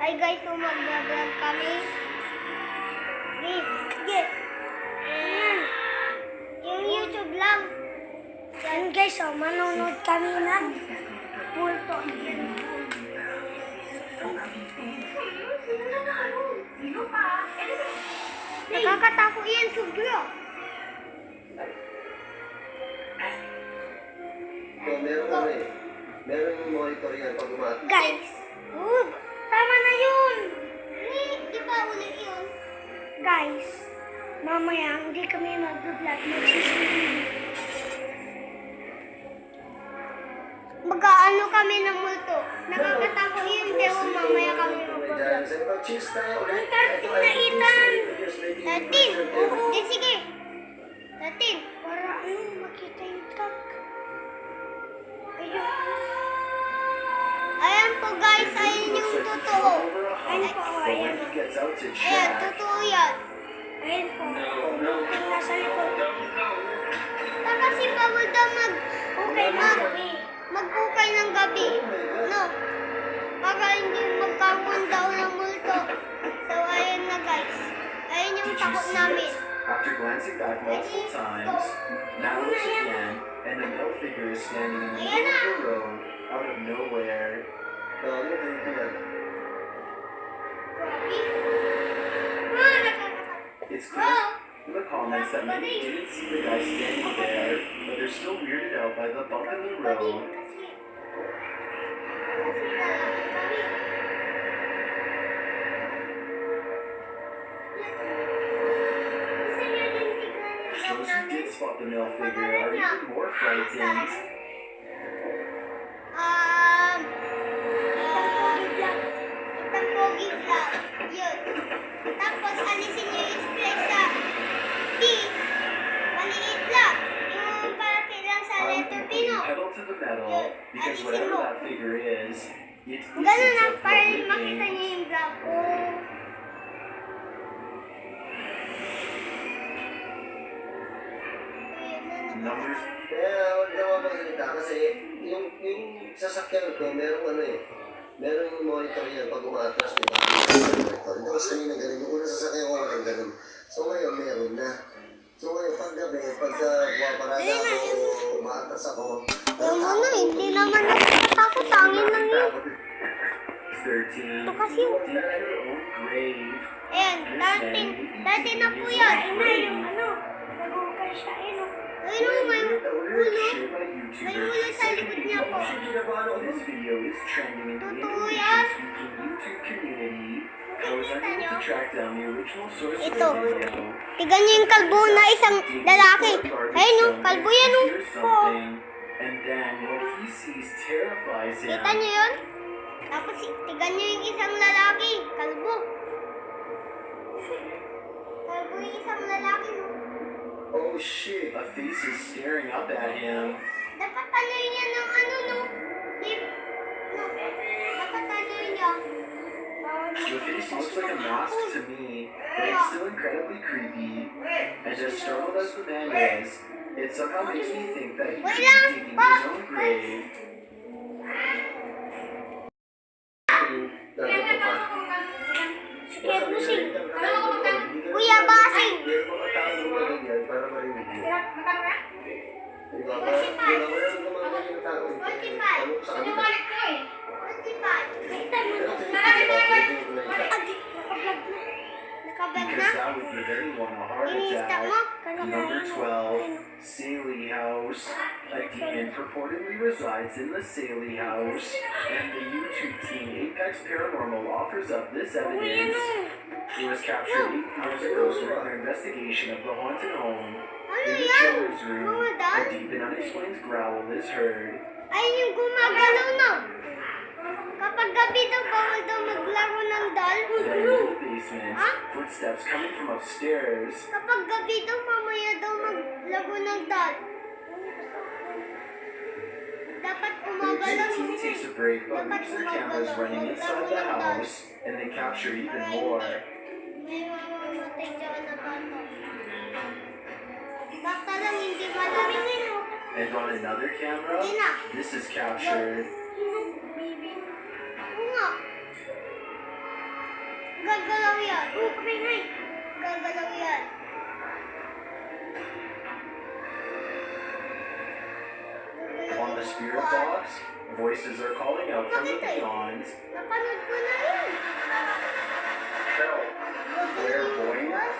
Hi guys, so mag-vlog kami. Sige. Ayan. Yung YouTube lang. Yan guys, so manonood kami ng multo. Nakakatako yan, sobra. Meron yung monitor yan pag umaat. Guys, tama na yun. Di ba ulit yun? Guys, mamaya hindi kami mag-vlog. Mag-ano kami ng multo. Nakakatako yun, pero mamaya kami mag-vlog. Ang 13 na itan. 13. Oo. Sige. 13. Para makita yung truck. Ayan po guys, ayan yung totoo. Ayan po, ayan. Ayan, totoo yan. Ayan po, yung nasa likod. Kasi bawal daw mag-ukay ng gabi. No? Para hindi magkaroon daw ng multo. So ayan na guys. Ayan yung takot namin. After glancing back multiple times, now looks again, and the male figure is standing in the middle of the road, out of nowhere. It's clear from the comments that maybe they didn't see the guy standing there, but they're still weirded out by the bump in the road. Those who did spot the male figure are even more frightened. Itang pogi vlog. Yun. Tapos, alisin nyo yung spray sa P. Maliit lang. Yung parapin lang sa letter P, no? Pedal to the metal, because whatever that figure is, it isn't Ganun na, a para living. makita nyo yung vlog ko. Numbers. Kaya huwag na magsalita kasi yung sasakyan ko, meron yung monitor yan pag umatras, di ba? Monitor. Hindi kasi kanina ganun. Yung unang sasakyan ko walang ganun. So ngayon, meron na. So ngayon, paggabi, pagka pumaparada ako o umatras ako, Yung ano, hindi naman nakatakot sa angin lang yun. 13. Ito kasi yung... Dig your own grave. Ayan, 13 na po yan. Ina yung ano, nag-ukay siya. Ayun o, may ulo. Shared by May YouTubers. ulo sa likod niya po. This video is trending in the Totoo yan. English-speaking YouTube community. I was unable to track down the original source of Ito. the video. Tignan niyo yung kalbo na isang lalaki. Ayun o, kalbo yan o. Hears something, and then what he sees terrifies him. Kita niyo yun? Tapos tignan niyo yung isang lalaki. Kalbo. Kalbo yung isang lalaki no. oh shit. A face is staring up at him. Dapat ano niya ng ano no. No. Dapat ano niya. The face looks like a mask to me, but it's still incredibly creepy. And as startled as the man is, it somehow makes me think that he could be digging his own grave. Kaya busing. Kuya Basing. Meron mga tao na ganyan para marinig mo. Di ba? Wala ko lang gumagay yung tao. Ano ko sa kanila? 45. Kita mo Pero to. sa video ko na isa. Nakablog na? Because that would give anyone a heart Inista mo? attack. Number 12, Saley House. A demon purportedly resides in the Saley House, and the YouTube team Apex Paranormal offers up this evidence. It was captured 8 years ago during their investigation of the haunted home. Ano In the yan? children's room, Mga a dal? deep and unexplained growl is heard. Ayun yung gumagalaw no. Kapag gabi daw, bawal daw maglaro ng dal. Then in the basement, footsteps coming from upstairs. Kapag gabi daw, mamaya daw maglaro ng dal. Dapat The umagalaw team sila. takes a break, but leaves their cameras running inside the house, and they capture even more. May mamamatay dyan na bata. Bata lang, hindi malamig. And on another camera, this is captured. Oo nga. Gagalaw yan. Oo, kamingay. Gagalaw yan. On the spirit box, voices are calling out from the beyond. Napanood ko na yun. Help, Gagalaw yung bukas.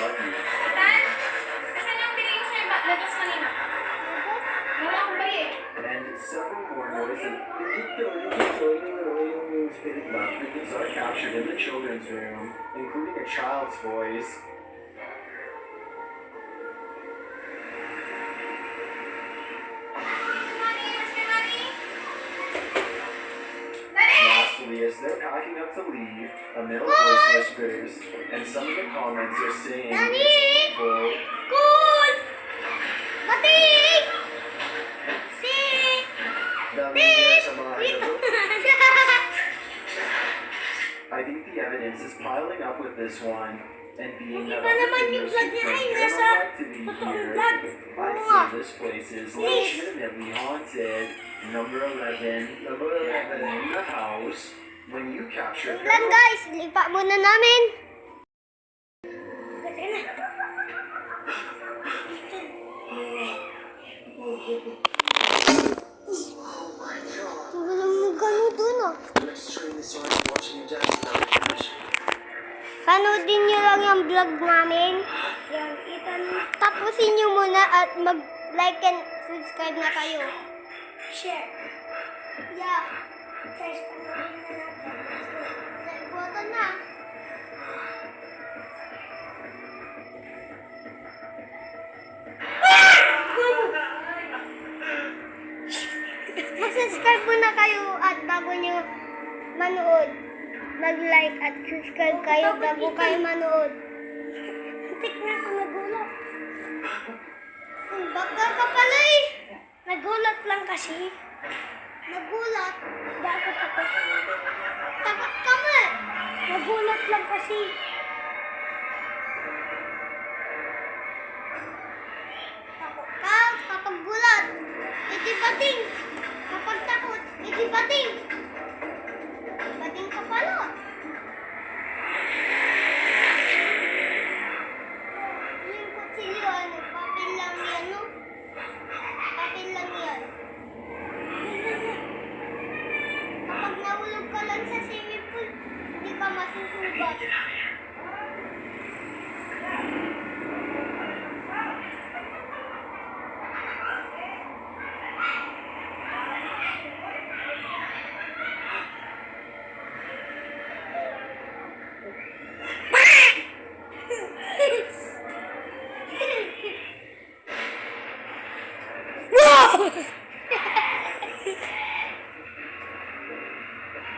lucky. Tan? Asan yung pinili mo sa'yo ba? Lagas kanina. Wala akong bali eh. And several more noises yung spirit box readings are captured in the children's room, including a child's voice. Mami, mas kay Mami. Dali! Lastly, as they're packing up to leave, a male voice whispers, and some of the comments are saying, Danny! full, Good! Batik! Si! Dami kaya sa mga ito. I think the evidence is piling up with this one, and being that Iba naman yung vlog niya ay nasa activity totoong here, vlog. I'd Oo. say this place is legitimately haunted. Number 11, in the house, when you capture Wait lang guys, lipa muna namin. Oh my God. Walang magano dun ah. I'm extremely sorry for watching you dance without permission. Panoodin nyo lang yung vlog namin. Yan, tapusin nyo muna at mag-like and subscribe na kayo. Share. Yeah. Guys, panoodin na natin. Let's go. Like button na. Mag-subscribe muna kayo at bago nyo manood. Mag-like at subscribe kayo bago kayo manood. Tik na ako nagulat. Baka ka pala eh. Nagulat lang kasi. Nagulat? Bakit ako? Takot ka mo eh. Nagulat lang kasi. Takot ka kapag gulat. Iti bating. Kapag takot, iti bating. Bating ka pala. Yung kutsilyo, ano, papel lang yan, no? Papel lang yan. Kapag nahulog ka lang sa swimming pool, hindi ka masusugat.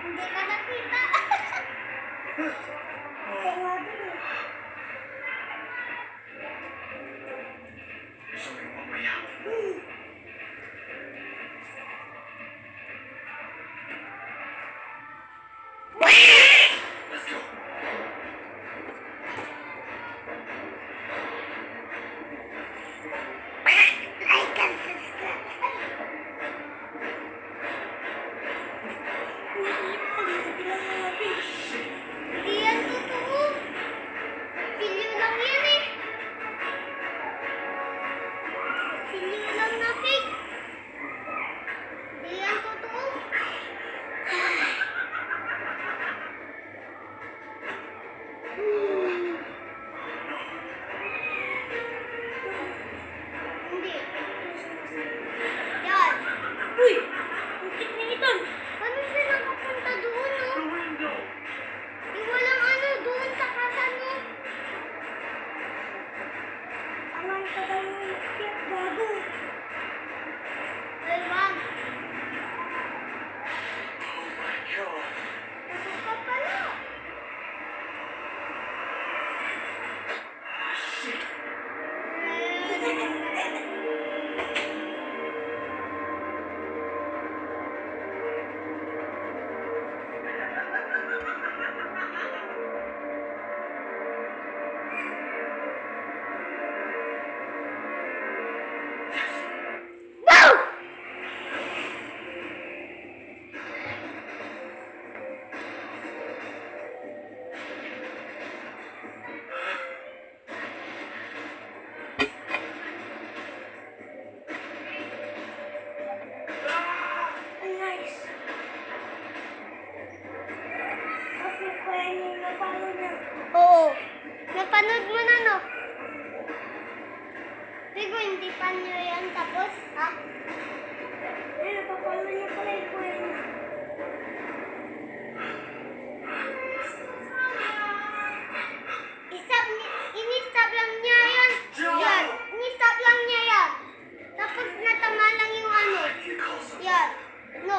Hindi ka nakita. Kaya nga din eh. Sorry, mamaya. Let's go. Like and subscribe. No.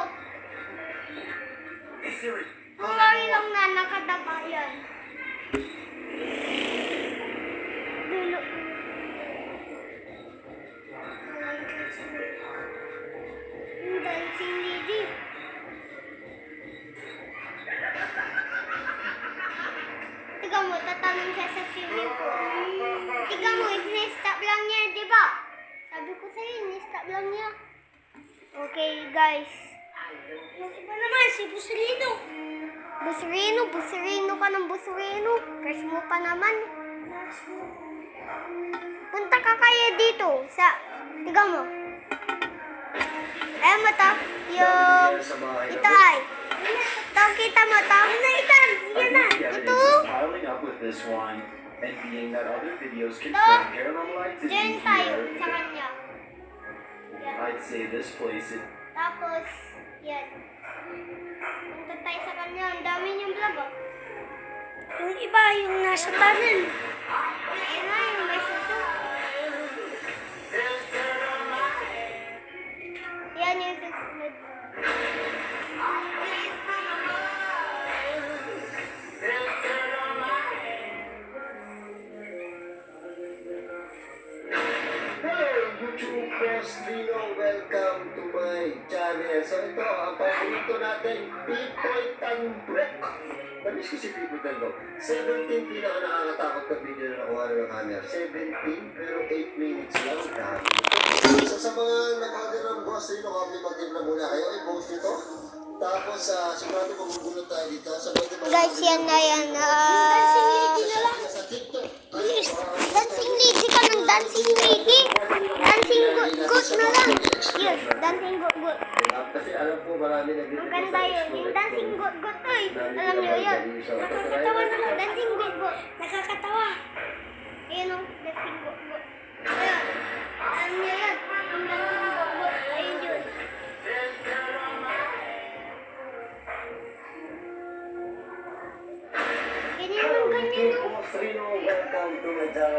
Hey Siri, Murari lang na nakatapa yan. Dulo. Yung dancing lady. Tiga mo, tatanong siya sa swimming pool. Tiga mo, sinestop lang niya, di ba? Sabi ko sa'yo, sinestop lang niya. Okay, guys. Yung iba naman, si Busrino. Busrino ka ng Busrino. Crush mo pa naman. Punta ka kaya dito sa, tiga mo. Ayan mo to, yung, Sa bahay ito ay. Ito, kita mo to. Yan na, Itan. Yan na. The evidence Ito. is piling up with this one, and being that other videos confirm paranormal Diyan activity tayo here, sa kanya. Yan. I'd say this place is Tapos, yan. Punta tayo sa kanya. Ang dami niyong vlog, oh. Yung iba, yung nasa tunnel. Yan na, yung may suso. Yan yung susunod. Hello, YouTube Rino. Welcome to my channel. So ito, ang paborito natin, Pipoy Tanbreak. Namiss ko si Pipoy Tanbreak. 17 pinaka nakakatakot na video na nakuha ng camera. 17, pero 8 minutes lang. Dami. So sa mga nag-order ng boss Rino, kami mag-timpla muna kayo. I-post nyo to. Tapos, sigurado magugulot tayo dito. Guys, yan na yan. Dancing lady na lang. Sa TikTok. Please, dancing lady ka ng dancing lady. Dancing good na lang. Yun, dancing good. Kasi alam ko marami Ang ganda yun. Yung dancing good. Ay, alam niyo yun. Nakakatawa naman. Dancing good. Nakakatawa. Ayun o, dancing good. Ayun. Alam niyo yun. Yung dancing good. Ayun yun. Ganyan ang ganyan o.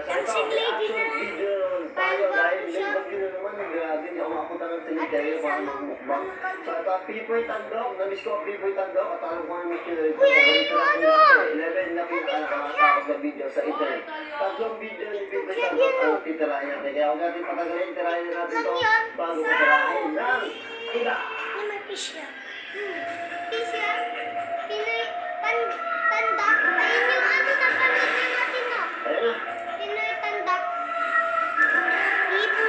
Dancing lady na lang. Tayo Paano dahil ba siya? may bagyo na naman. Grabe, hindi ako makapunta ng cemetery para magmukbang. So ito, Pipoy Tandok. Namiss ko ang Pipoy Tandok. At alam ko ang missionary ko. Kuya, yung ano? 11 na pinaka-nakakatakot na video sa internet. Tatlong video ni Pipoy Tandok ang titirahin natin. Kaya huwag natin patagalin, tirahin natin ito bago titirahin ng ina. Ay, may fish yan. Fish yan? Pinoy, tandak. Ayun yung ano na pamilya natin, no? Ayan na. Pinoy tandak. Ibo,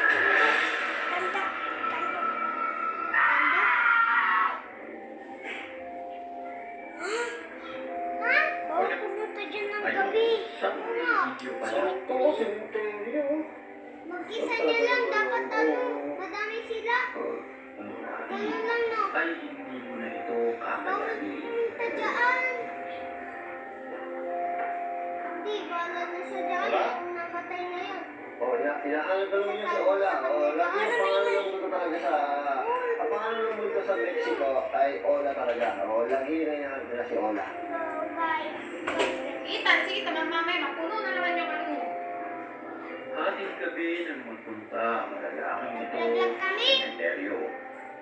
tandak. Tandak. Ha? Bawal pumunta dyan ng gabi. Ano? Sakto, cemetery oh. Mag-isa niya lang. Dapat ano, madami sila. Ganun lang, no? ay hindi mo na ito Bawal kakalanin. pumunta dyan. Hindi, bawal na siya dyan. Kung namatay na yun. Oh, hinahanap na naman niya si Ola. Oh, lagi ang pangalan ng mundo talaga sa... Ang pangalan ng mundo sa Mexico ay Ola talaga. Oh, lagi na hinahanap nila si Ola. So, guys. Itan, sige, mamay, mapuno na naman yung ano mo. Ating gabi nang magpunta ang lalaking ito Laglag kami. sa sementeryo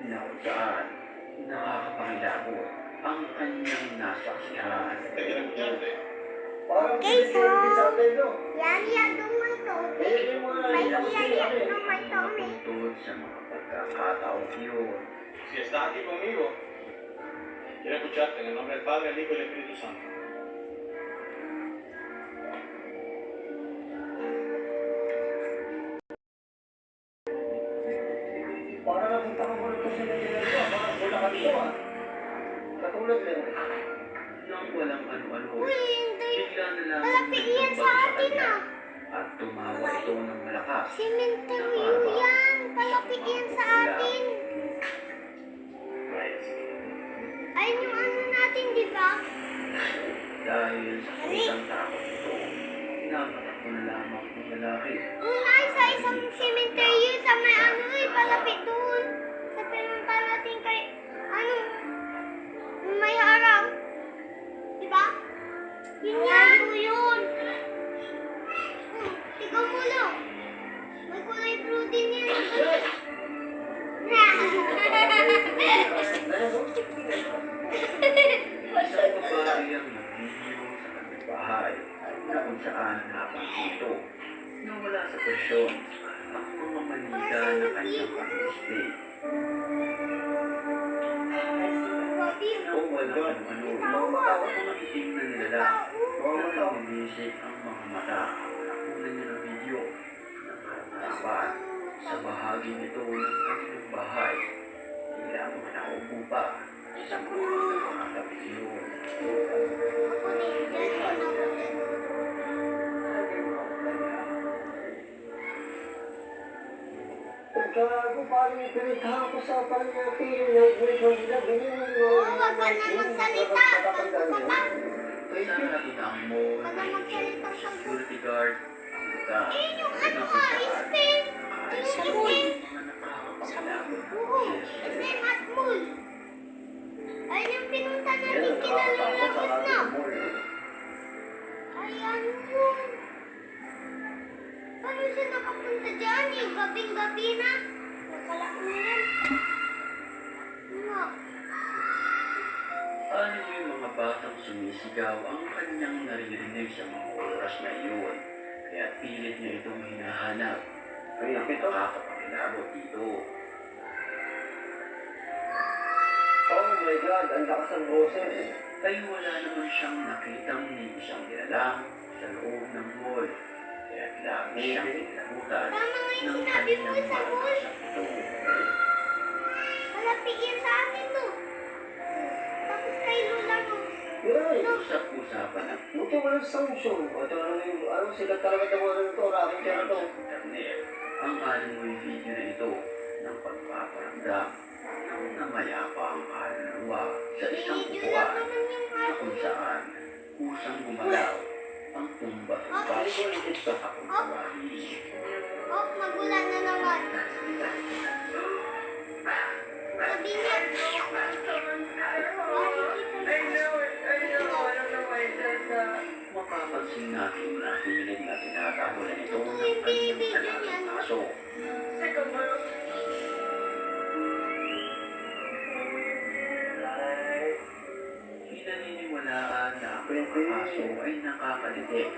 na kung saan nakakapangilabot ang kanyang nasaksihan. Parang Okay, so- pinipili sa atin, no? Yan, duman to. Eh, yung mga May nalilabot yan, sila, eh. duman to, may. Tungkol sa mga pagkakataong iyon, Si está aquí conmigo, quiero escucharte en el nombre del Padre, el Hijo y el Espíritu Santo. Parang napunta ka muna ito sa Nigeria. Parang wala ka dito, ah. Katulad din. nang walang ano-ano, Uy, hindi. bigla na lang Malapit yan sa atin, kanya ah. at tumawa ito ng malakas. Cementerio yan. Palapit yan sa atin. Ayun yung ano natin, di ba? Dahil sa isang takot ito, pinapatak ko na lamang ng lalaki. Ay, sa isang cementerio sa may ano eh, palapit doon. Sa pinunta natin kay, ano, may harang. Di ba? Yun yan. Yun. Ikaw mo lang. May kulay blue din yan. Isang babae ang nag-video sa kanyang bahay na kung saan napansin ito. Nawala sa presyon ang mga manika na kanyang pang-display. Kung wala ano, ang itim na nilalang, nagbibisit ang mga mata. Nakunan niya ng video ng harapan sa bahagi nito ng kanilang bahay. Tila mga naupo pa sa mga nakakatabi yun. Ako din dyan. Ako din. Gago, paano yung pinitahan ko sa pangyatin yung nag-wait nila, ganyan Oo, wag ka na magsalita. Tanto ka pa. Sa nakatang mo, Wag ka na magsalita. security guard, ang buka, Eh, yung ano ka, spin. Yung spin. Oo, spin at mall. Ayun yung pinunta natin kinalalabas na. Ay, ano yun? Paano siya nakapunta dyan eh? Gabing-gabi na. Nakala na yan. Ano? Ano yung mga batang sumisigaw ang kanyang naririnig sa mga oras na iyon, kaya pilit niya itong hinahanap. Kaya nakakapakilabot dito. Oh my God, ang lakas ng boses. Ay wala naman siyang nakitang ni isang nilalang sa loob ng mall. Kaya lagi siyang inabutan Tama nga yung ng sinabi mo kanyang sa mall. malakas ito. Malapit yan sa akin to. Tapos kay Lola mo. Yun, Usap-usapan ang buti walang sanction. O ito ano yung, ano sila talaga tawanan nito, raking kaya ito. internet. Ang alimoy video na ito ng pagpaparamdam ng namayapang kaluluwa sa isang Video lang upuan naman yung na kung saan kusang gumalaw ang tumba-tumba sa kakumpawari. Oh, magulan na naman. Sabi niya. Mapapansin natin na pilit na tinatahulan ito Ito ng yung kanyang binibidyo niya, alagang no? aso. Pinaniniwalaan na ang mga aso ay nakakalitik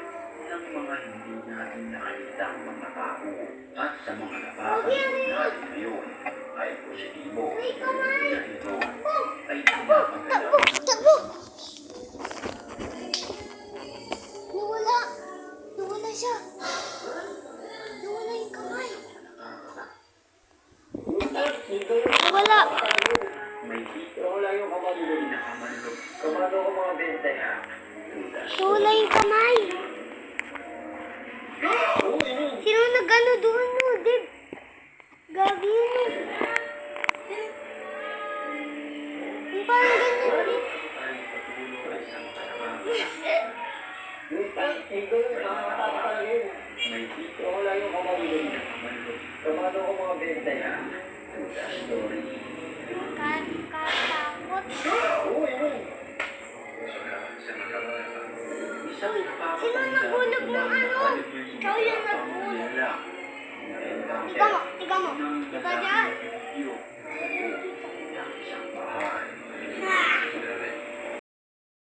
ng mga hindi natin nakalitang mga tao at sa mga napapanood natin ngayon ay positibo Uy, kamay! na ito ay Takbo! pinapagalaw Takbo! Nawala! Nawala siya! Nawala yung kamay! Nawala! may hito Wala yung kamalo. pinakamanlog Kamalo ko mga bente. Nawala yung kamay! Sino nag-ano doon mo, Dib? Gabi yun mo. Yung parang ganyan ulit. ay patuloy sa mga Yung ganun, nakakatakot talaga yun. may hito Wala yung kamalo. pinakamanlog Kamalo ko mga bente. story. Katakot. Oo, yun. Isang Sino nagbunog ng ano? Ikaw yung nagbunog. Tiga mo, tiga mo. Tiga dyan. Yung